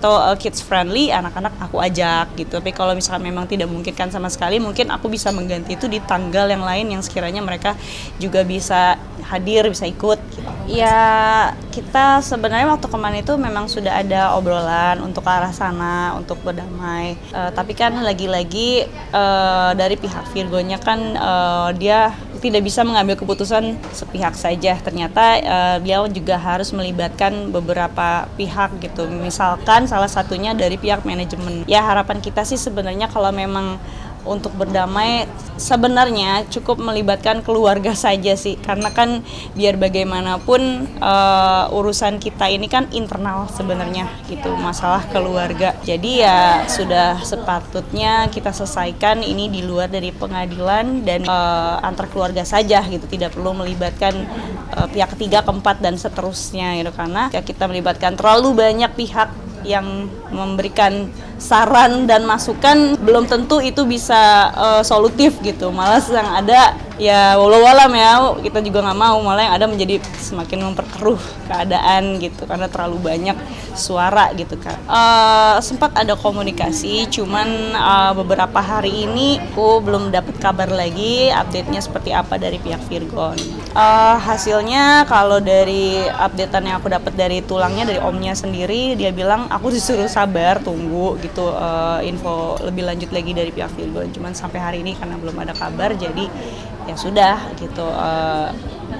atau kids friendly, anak-anak aku ajak gitu. Tapi kalau misalkan memang tidak memungkinkan sama sekali, mungkin aku bisa mengganti itu di tanggal yang lain yang sekiranya mereka juga bisa hadir, bisa ikut gitu. Ya, kita sebenarnya waktu kemarin itu memang sudah ada obrolan untuk ke arah sana, untuk berdamai. Tapi kan lagi-lagi dari pihak Virgonya kan dia tidak bisa mengambil keputusan sepihak saja. Ternyata beliau juga harus melibatkan beberapa pihak gitu. Misalkan salah satunya dari pihak manajemen. Ya harapan kita sih sebenarnya kalau memang untuk berdamai sebenarnya cukup melibatkan keluarga saja sih, karena kan biar bagaimanapun urusan kita ini kan internal sebenarnya gitu, masalah keluarga. Jadi ya sudah sepatutnya kita selesaikan ini di luar dari pengadilan dan antar keluarga saja gitu, tidak perlu melibatkan pihak ketiga, keempat dan seterusnya gitu, karena ya kita melibatkan terlalu banyak pihak yang memberikan saran dan masukan belum tentu itu bisa solutif gitu, malah yang ada ya walau-walam ya kita juga nggak mau malah yang ada menjadi semakin memperkeruh keadaan gitu karena terlalu banyak suara gitu kan. Sempat ada komunikasi, cuman beberapa hari ini aku belum dapat kabar lagi update-nya seperti apa dari pihak Virgon. Hasilnya kalau dari update-an yang aku dapat dari tulangnya, dari omnya sendiri, dia bilang aku disuruh sabar tunggu gitu info lebih lanjut lagi dari pihak Virgon. Cuman sampai hari ini karena belum ada kabar jadi ya sudah gitu.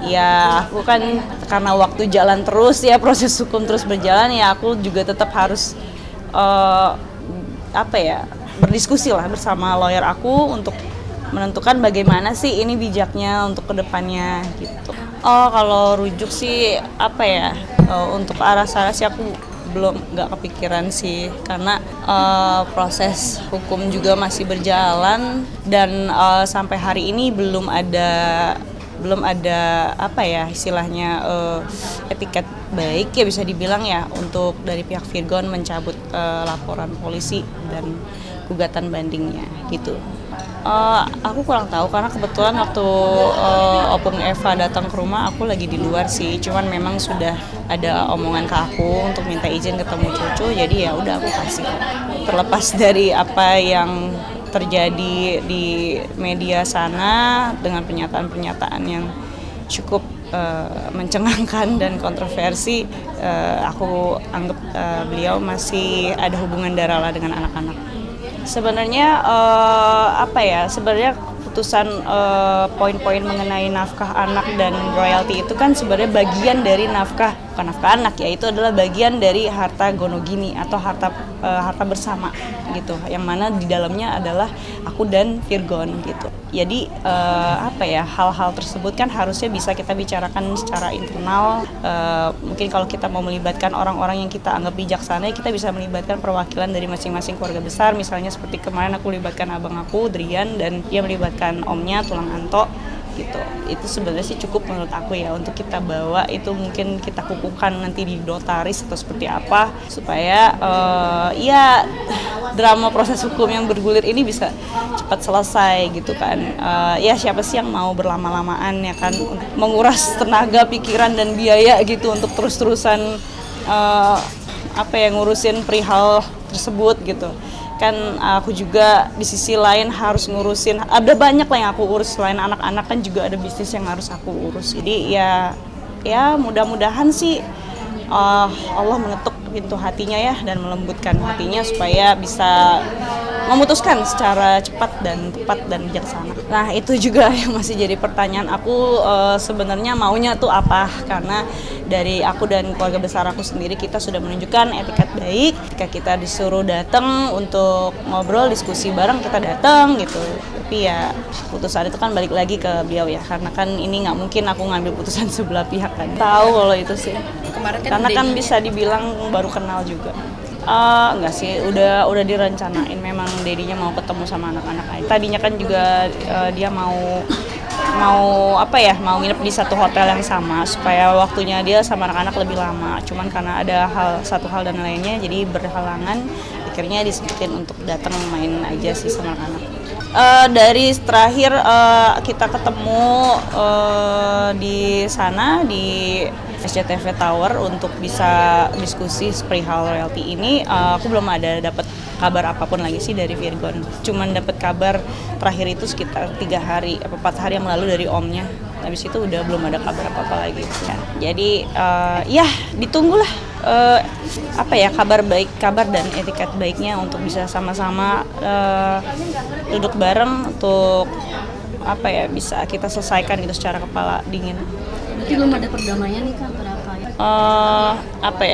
Ya aku kan karena waktu jalan terus ya, proses hukum terus berjalan ya, aku juga tetap harus berdiskusi lah bersama lawyer aku untuk menentukan bagaimana sih ini bijaknya untuk kedepannya gitu. Kalau rujuk sih untuk arah sana sih aku nggak kepikiran sih, karena proses hukum juga masih berjalan dan sampai hari ini belum ada istilahnya etiket baik ya bisa dibilang ya untuk dari pihak Virgon mencabut laporan polisi dan gugatan bandingnya gitu. Aku kurang tahu karena kebetulan waktu Opung Eva datang ke rumah aku lagi di luar sih, cuman memang sudah ada omongan ke aku untuk minta izin ketemu cucu, jadi ya udah aku kasih. Terlepas dari apa yang terjadi di media sana dengan pernyataan-pernyataan yang cukup mencengangkan dan kontroversi, aku anggap beliau masih ada hubungan darah lah dengan anak-anak. Sebenarnya sebenarnya keputusan poin-poin mengenai nafkah anak dan royalti itu kan sebenarnya bagian dari bukan nafkah anak ya, itu adalah bagian dari harta gonogini atau harta bersama gitu, yang mana di dalamnya adalah aku dan Virgon gitu. Jadi hal-hal tersebut kan harusnya bisa kita bicarakan secara internal. Mungkin kalau kita mau melibatkan orang-orang yang kita anggap bijaksana, kita bisa melibatkan perwakilan dari masing-masing keluarga besar. Misalnya seperti kemarin aku melibatkan abang aku, Drian, dan dia melibatkan omnya, Tulang Anto gitu. Itu sebenarnya sih cukup menurut aku ya untuk kita bawa, itu mungkin kita kukuhkan nanti di notaris atau seperti apa supaya drama proses hukum yang bergulir ini bisa cepat selesai gitu kan. Ya siapa sih yang mau berlama-lamaan ya kan, menguras tenaga, pikiran dan biaya gitu untuk terus-terusan ngurusin perihal tersebut gitu. Kan aku juga di sisi lain harus ngurusin, ada banyak lah yang aku urus selain anak-anak, kan juga ada bisnis yang harus aku urus. Jadi ya mudah-mudahan sih Allah mengetuk pintu hatinya ya dan melembutkan hatinya supaya bisa memutuskan secara cepat dan tepat dan bijaksana. Nah itu juga yang masih jadi pertanyaan aku, sebenarnya maunya tuh apa, karena dari aku dan keluarga besar aku sendiri kita sudah menunjukkan etikat baik. Ketika kita disuruh datang untuk ngobrol diskusi bareng, kita datang gitu. Tapi ya putusan itu kan balik lagi ke beliau ya, karena kan ini nggak mungkin aku ngambil putusan sebelah pihak kan. Tahu kalau itu sih. Karena kan bisa dibilang baru kenal juga. Enggak sih, udah direncanain, memang dedinya mau ketemu sama anak-anak aja. Tadinya kan juga dia mau nginep di satu hotel yang sama supaya waktunya dia sama anak-anak lebih lama. Cuman karena ada satu hal dan lainnya jadi berhalangan, akhirnya disempetin untuk datang main aja sih sama anak-anak. Dari terakhir kita ketemu di sana di SCTV Tower untuk bisa diskusi perihal royalti ini. Aku belum ada dapat kabar apapun lagi sih dari Virgon. Cuman dapat kabar terakhir itu sekitar 3 hari atau 4 hari yang lalu dari omnya. Habis itu udah belum ada kabar apa-apa lagi. Ya. Jadi ya ditunggulah kabar dan etiket baiknya untuk bisa sama-sama duduk bareng untuk bisa kita selesaikan gitu secara kepala dingin. Berarti belum ada perdamaian nih Kak,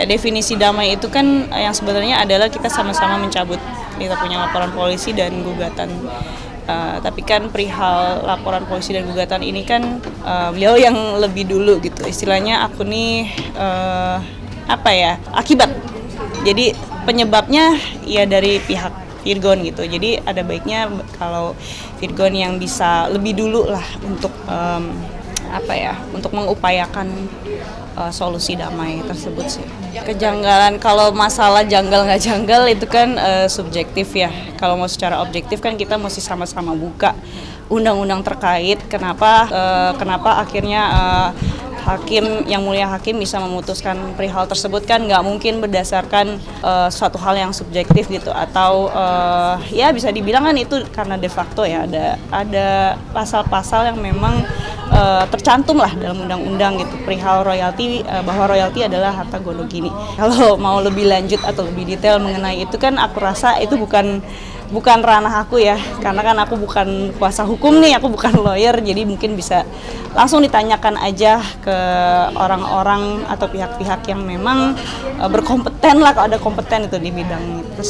Definisi damai itu kan yang sebenarnya adalah kita sama-sama mencabut kita punya laporan polisi dan gugatan. Tapi kan perihal laporan polisi dan gugatan ini kan beliau yang lebih dulu gitu. Istilahnya aku nih akibat. Jadi penyebabnya ya dari pihak Virgon gitu. Jadi ada baiknya kalau Virgon yang bisa lebih dulu lah untuk untuk mengupayakan solusi damai tersebut sih. Kejanggalan, kalau masalah janggal nggak janggal itu kan subjektif ya. Kalau mau secara objektif kan kita mesti sama-sama buka undang-undang terkait. Kenapa akhirnya Yang Mulia Hakim bisa memutuskan perihal tersebut kan nggak mungkin berdasarkan suatu hal yang subjektif gitu atau bisa dibilang kan itu karena de facto ya ada pasal-pasal yang memang tercantum lah dalam undang-undang gitu perihal royalti, bahwa royalti adalah harta Gonogini. Kalau mau lebih lanjut atau lebih detail mengenai itu kan aku rasa itu bukan ranah aku ya, karena kan aku bukan kuasa hukum nih, aku bukan lawyer, jadi mungkin bisa langsung ditanyakan aja ke orang-orang atau pihak-pihak yang memang berkompeten lah, kalau ada kompeten itu di bidang tersebut.